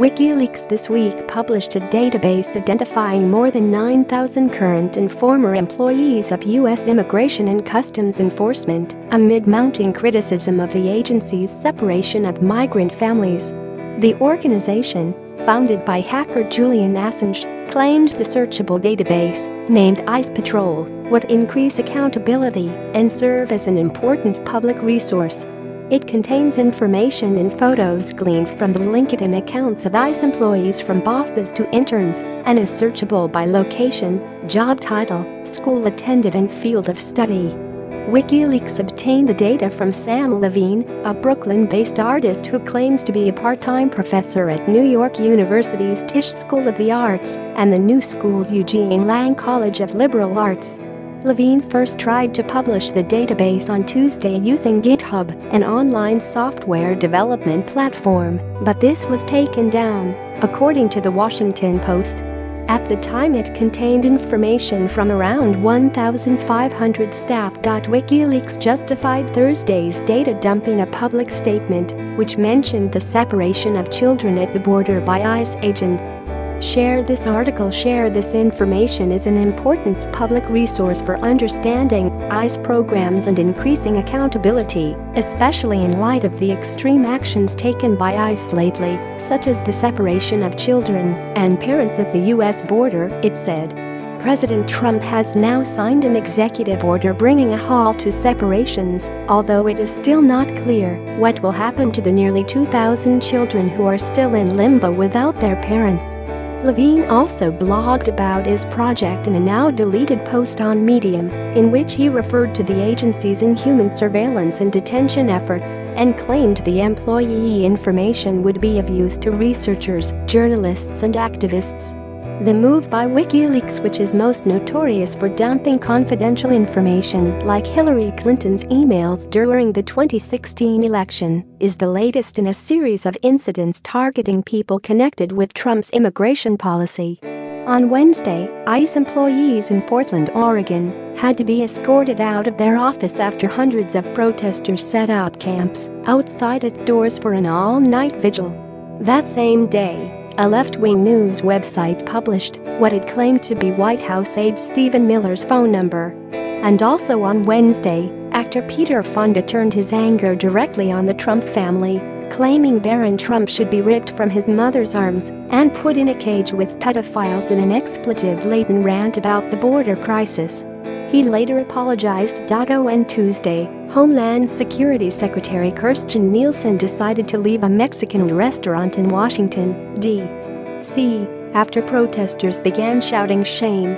WikiLeaks this week published a database identifying more than 9,000 current and former employees of U.S. Immigration and Customs Enforcement amid mounting criticism of the agency's separation of migrant families. The organization, founded by hacker Julian Assange, claimed the searchable database, named ICE Patrol, would increase accountability and serve as an important public resource. It contains information and photos gleaned from the LinkedIn accounts of ICE employees from bosses to interns and is searchable by location, job title, school attended and field of study. WikiLeaks obtained the data from Sam Levine, a Brooklyn-based artist who claims to be a part-time professor at New York University's Tisch School of the Arts and the New School's Eugene Lang College of Liberal Arts. Levine first tried to publish the database on Tuesday using GitHub, an online software development platform, but this was taken down, according to The Washington Post. At the time it contained information from around 1,500 staff. WikiLeaks justified Thursday's data dump in a public statement, which mentioned the separation of children at the border by ICE agents. Share this article. Share this information is an important public resource for understanding ICE programs and increasing accountability, especially in light of the extreme actions taken by ICE lately, such as the separation of children and parents at the U.S. border, it said. President Trump has now signed an executive order bringing a halt to separations, although it is still not clear what will happen to the nearly 2,000 children who are still in limbo without their parents. Levine also blogged about his project in a now-deleted post on Medium, in which he referred to the agency's inhuman surveillance and detention efforts and claimed the employee information would be of use to researchers, journalists and activists. The move by WikiLeaks, which is most notorious for dumping confidential information like Hillary Clinton's emails during the 2016 election, is the latest in a series of incidents targeting people connected with Trump's immigration policy. On Wednesday, ICE employees in Portland, Oregon, had to be escorted out of their office after hundreds of protesters set up camps outside its doors for an all-night vigil. That same day, a left-wing news website published what it claimed to be White House aide Stephen Miller's phone number. And also on Wednesday, actor Peter Fonda turned his anger directly on the Trump family, claiming Barron Trump should be ripped from his mother's arms and put in a cage with pedophiles in an expletive-laden rant about the border crisis. He later apologized. On Tuesday, Homeland Security Secretary Kirstjen Nielsen decided to leave a Mexican restaurant in Washington, D.C. after protesters began shouting "Shame."